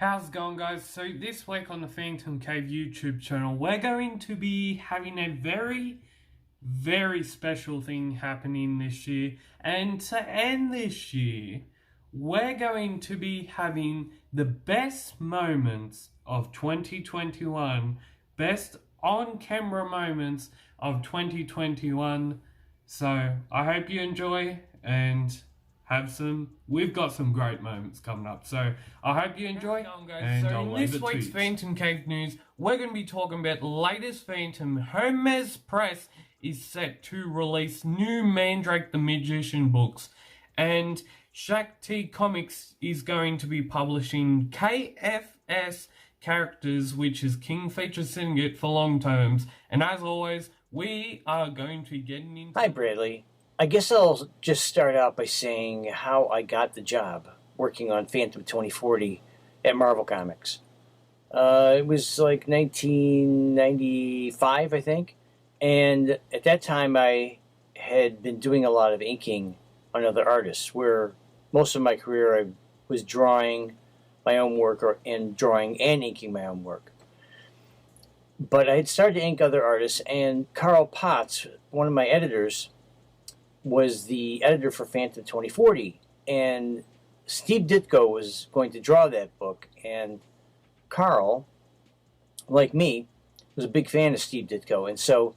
How's it going, guys? So this week on the Phantom Cave YouTube channel, we're going to be having a very special thing happening this year. And to end this year, we're going to be having the best moments of 2021, best on-camera moments of 2021. So I hope you enjoy and we've got some great moments coming up, so I hope you enjoy. And so in this week's Phantom Cave news, we're going to be talking about the latest Phantom. Hermes Press is set to release new Mandrake the Magician books, and Shakti Comics is going to be publishing KFS characters, which is King Feature Syndicate for long terms. And as always, we are going to be getting into... Hi, Bradley. I guess I'll just start out by saying how I got the job working on Phantom 2040 at Marvel Comics. It was like 1995, I think. And at that time, I had been doing a lot of inking on other artists, where most of my career I was drawing my own work and drawing and inking my own work. But I had started to ink other artists, and Carl Potts, one of my editors, was the editor for Phantom 2040, and Steve Ditko was going to draw that book, and Carl, like me, was a big fan of Steve Ditko, and so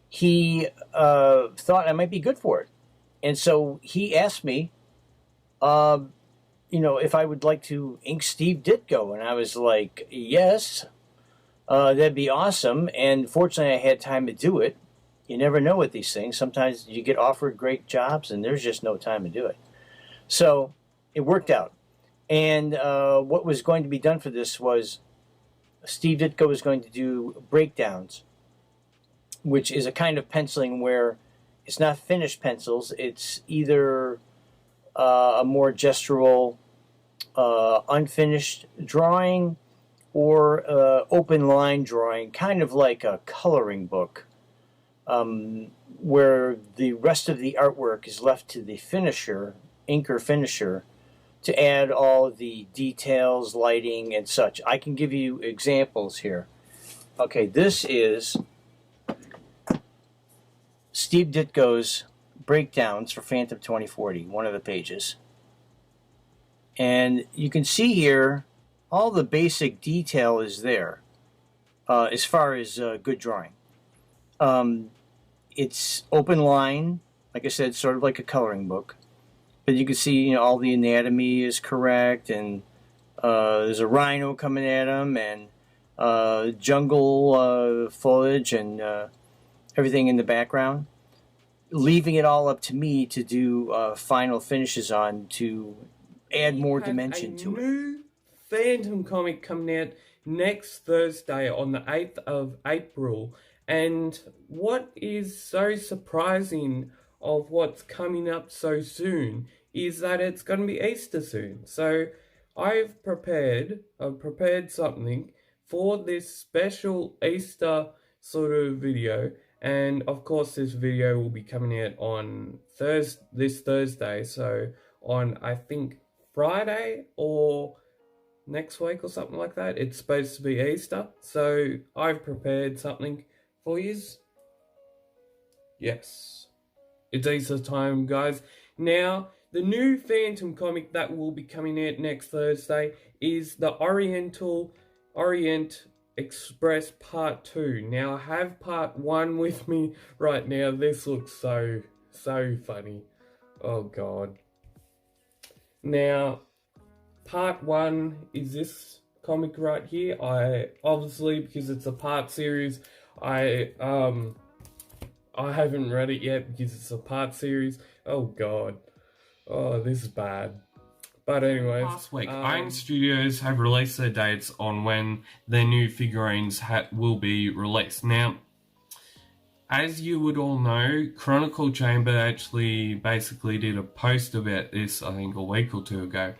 he thought I might be good for it. And so he asked me, if I would like to ink Steve Ditko, and I was like, yes, that'd be awesome, and fortunately I had time to do it. You never know with these things. Sometimes you get offered great jobs and there's just no time to do it. So it worked out. And what was going to be done for this was Steve Ditko was going to do breakdowns, which is a kind of penciling where it's not finished pencils. It's either a more gestural, unfinished drawing or open line drawing, kind of like a coloring book. Where the rest of the artwork is left to the finisher, inker finisher, to add all the details, lighting, and such. I can give you examples here. Okay, this is Steve Ditko's breakdowns for Phantom 2040, one of the pages. And you can see here, all the basic detail is there, as far as good drawing. It's open line, like I said, sort of like a coloring book. But you can see, all the anatomy is correct, and there's a rhino coming at him, and jungle foliage, and everything in the background. Leaving it all up to me to do final finishes on to add more dimension to it. New Phantom comic coming out next Thursday on the 8th of April. And what is so surprising of what's coming up so soon is that it's going to be Easter soon. So I've prepared something for this special Easter sort of video. And of course this video will be coming out on this Thursday. So on, I think, Friday or next week or something like that. It's supposed to be Easter. So I've prepared something for yous. Yes, it's Easter time, guys. Now, the new Phantom comic that will be coming out next Thursday is the Orient Express Part 2. Now, I have Part 1 with me right now. This looks so funny. Oh, God. Now, Part 1 is this comic right here. Obviously, because it's a part series, I haven't read it yet because it's a part series. Oh God. Oh, this is bad. But anyways, last week, Iron Studios have released their dates on when their new figurines will be released. Now, as you would all know, Chronicle Chamber actually basically did a post about this, I think a week or two ago,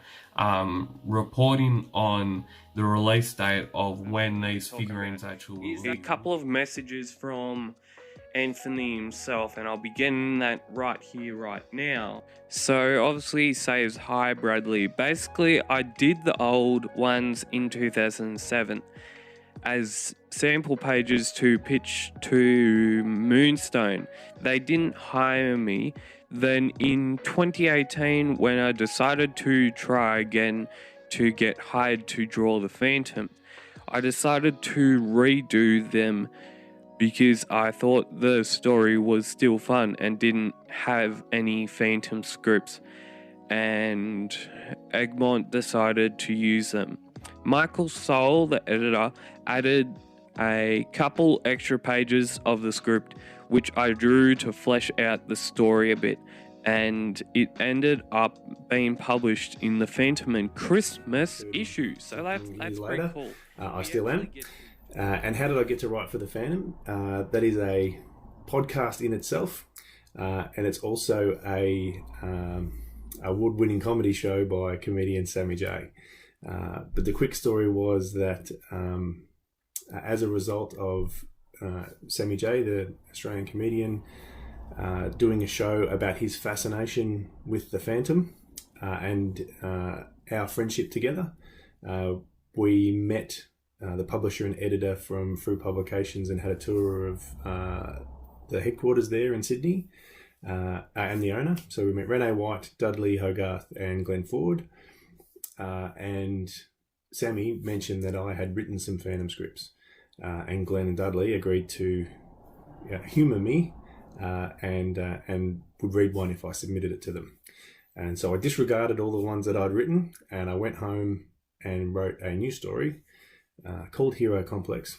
reporting on the release date of when these figurines actually will be. A couple of messages from Anthony himself, and I'll be getting that right here, right now. So obviously he says, "Hi Bradley. Basically, I did the old ones in 2007 as sample pages to pitch to Moonstone. They didn't hire me. Then in 2018, when I decided to try again to get hired to draw the Phantom, I decided to redo them because I thought the story was still fun and didn't have any Phantom scripts, and Egmont decided to use them. Michael Soul, the editor, added a couple extra pages of the script, which I drew to flesh out the story a bit, and it ended up being published in the Phantom and Christmas issue. So that's pretty cool. I still am. And how did I get to write for the Phantom? That is a podcast in itself, and it's also a award-winning comedy show by comedian Sammy J. But the quick story was that as a result of Sammy J, the Australian comedian, doing a show about his fascination with the Phantom and our friendship together, we met the publisher and editor from Fruit Publications and had a tour of the headquarters there in Sydney, and the owner. So we met Renee White, Dudley Hogarth and Glenn Ford, and Sammy mentioned that I had written some Phantom scripts, and Glenn and Dudley agreed to humour me and would read one if I submitted it to them. And so I disregarded all the ones that I'd written, and I went home and wrote a new story called Hero Complex,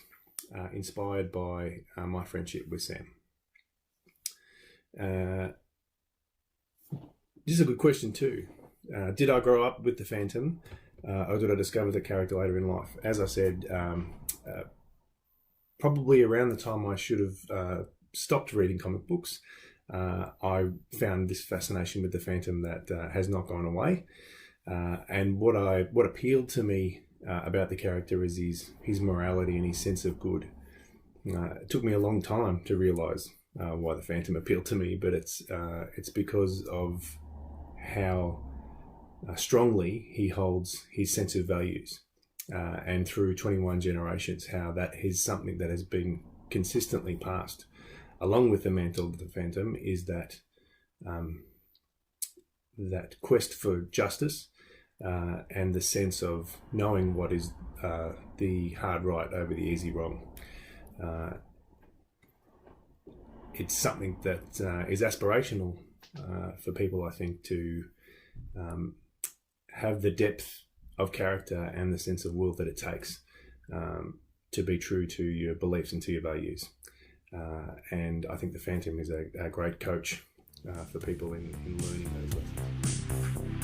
inspired by my friendship with Sam. This is a good question too. Did I grow up with the Phantom, or did I discover the character later in life? As I said, probably around the time I should have stopped reading comic books, I found this fascination with the Phantom that has not gone away. And what appealed to me about the character is his morality and his sense of good. It took me a long time to realise why the Phantom appealed to me, but it's because of how strongly he holds his sense of values, and through 21 generations, how that is something that has been consistently passed. Along with the mantle of the Phantom is that that quest for justice, and the sense of knowing what is the hard right over the easy wrong. It's something that is aspirational for people, I think, to have the depth of character and the sense of will that it takes to be true to your beliefs and to your values. And I think the Phantom is a great coach for people in learning those lessons.